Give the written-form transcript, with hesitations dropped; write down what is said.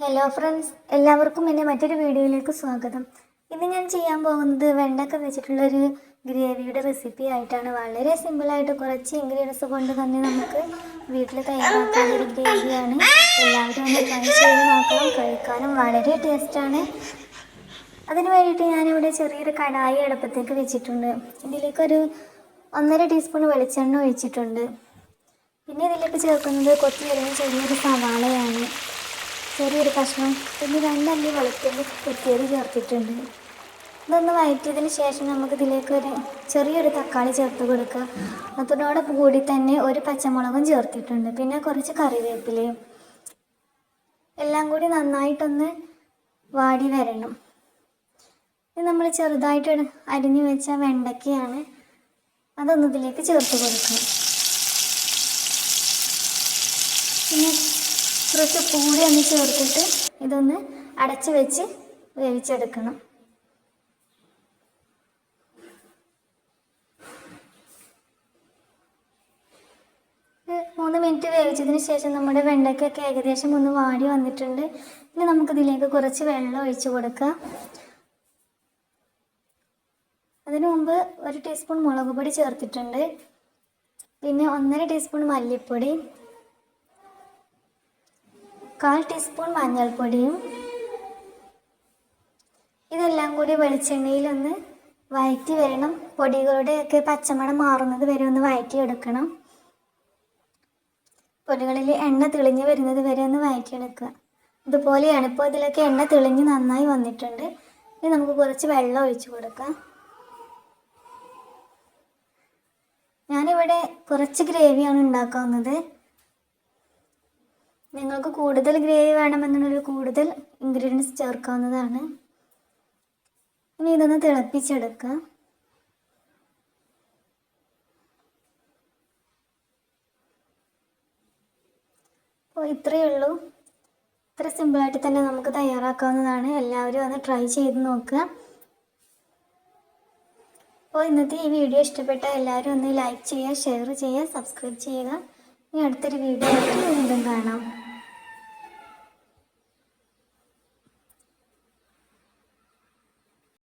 Hello friends, എല്ലാവർക്കും എൻ്റെ മറ്റൊരു വീഡിയോയിലേക്ക് സ്വാഗതം. ഇന്ന് ഞാൻ ചെയ്യാൻ പോകുന്നത് വെണ്ടക്ക വെച്ചിട്ടുള്ളൊരു ഗ്രേവിയുടെ റെസിപ്പി ആയിട്ടാണ്. വളരെ സിമ്പിളായിട്ട് കുറച്ച് ഇൻഗ്രീഡിയൻസ് കൊണ്ട് തന്നെ നമുക്ക് വീട്ടിൽ തയ്യാറാക്കുന്ന ഒരു ഗ്രേവിയാണ്. എല്ലാവരും ഒന്ന് ട്രൈ ചെയ്ത് നോക്കണം. കഴിക്കാനും വളരെ ടേസ്റ്റാണ്. അതിന് വേണ്ടിയിട്ട് ഞാനിവിടെ ചെറിയൊരു കടായി അടുപ്പത്തേക്ക് വെച്ചിട്ടുണ്ട്. ഇതിലേക്കൊരു 1.5 ടീസ്പൂൺ വെളിച്ചെണ്ണ ഒഴിച്ചിട്ടുണ്ട്. പിന്നെ ഇതിലേക്ക് ചേർക്കുന്നത് കൊത്തിയരിഞ്ഞ ചെറിയൊരു സവാളയാണ്, ചെറിയൊരു കഷ്ണം, പിന്നെ 2 അല്ലി വെളുത്തുള്ളി കുത്തിയത് ചേർത്തിട്ടുണ്ട്. ഇതൊന്ന് വഴറ്റിയതിന് ശേഷം നമുക്കിതിലേക്ക് ചെറിയൊരു തക്കാളി ചേർത്ത് കൊടുക്കുക. അതിനോട് കൂടി തന്നെ ഒരു പച്ചമുളകും ചേർത്തിട്ടുണ്ട്. പിന്നെ കുറച്ച് കറിവേപ്പിലയും എല്ലാം കൂടി നന്നായിട്ടൊന്ന് വാടി വരണം. ഇത് നമ്മൾ ചെറുതായിട്ട് അരിഞ്ഞു വെച്ച വെണ്ടയ്ക്കയാണ്, അതൊന്ന് ഇതിലേക്ക് ചേർത്ത് കൊടുക്കുക. പിന്നെ കുറച്ച് കൂടി ഒന്ന് ചേർത്തിട്ട് ഇതൊന്ന് അടച്ച് വെച്ച് വേവിച്ചെടുക്കണം. മൂന്ന് മിനിറ്റ് വേവിച്ചതിന് ശേഷം നമ്മുടെ വെണ്ടയ്ക്കൊക്കെ ഏകദേശം ഒന്ന് വാടി വന്നിട്ടുണ്ട്. ഇനി നമുക്കിതിലേക്ക് കുറച്ച് വെള്ളം ഒഴിച്ച് കൊടുക്കാം. അതിനു മുമ്പ് 1 ടീസ്പൂൺ മുളക് പൊടി ചേർത്തിട്ടുണ്ട്. പിന്നെ 1.5 ടീസ്പൂൺ മല്ലിപ്പൊടി, 1/4 ടീസ്പൂൺ മഞ്ഞൾപ്പൊടിയും, ഇതെല്ലാം കൂടി വെളിച്ചെണ്ണയിലൊന്ന് വഴറ്റി വരണം. പൊടികളുടെയൊക്കെ പച്ചമണം മാറുന്നത് വരെ ഒന്ന് വഴറ്റിയെടുക്കണം. പൊടികളിൽ എണ്ണ തെളിഞ്ഞ് വരുന്നത് വരെ ഒന്ന് വഴറ്റിയെടുക്കുക. ഇതുപോലെയാണ്. ഇപ്പോൾ ഇതിലൊക്കെ എണ്ണ തെളിഞ്ഞ് നന്നായി വന്നിട്ടുണ്ട്. ഇനി നമുക്ക് കുറച്ച് വെള്ളം ഒഴിച്ച് കൊടുക്കാം. ഞാനിവിടെ കുറച്ച് ഗ്രേവിയാണ് ഉണ്ടാക്കുന്നത്. നിങ്ങൾക്ക് കൂടുതൽ ഗ്രേവി വേണമെന്നുണ്ടെങ്കിൽ കൂടുതൽ ഇൻഗ്രീഡിയൻസ് ചേർക്കാവുന്നതാണ്. ഇനി ഇതൊന്ന് തിളപ്പിച്ചെടുക്കുക. അപ്പോൾ ഇത്രയേ ഉള്ളൂ. ഇത്ര സിമ്പിളായിട്ട് തന്നെ നമുക്ക് തയ്യാറാക്കാവുന്നതാണ്. എല്ലാവരും ഒന്ന് ട്രൈ ചെയ്ത് നോക്കുക. അപ്പോൾ ഇന്നത്തെ ഈ വീഡിയോ ഇഷ്ടപ്പെട്ട എല്ലാവരും ഒന്ന് ലൈക്ക് ചെയ്യുക, ഷെയർ ചെയ്യുക, സബ്സ്ക്രൈബ് ചെയ്യുക. ഇനി അടുത്തൊരു വീഡിയോ ആയിട്ട് വീണ്ടും കാണാം.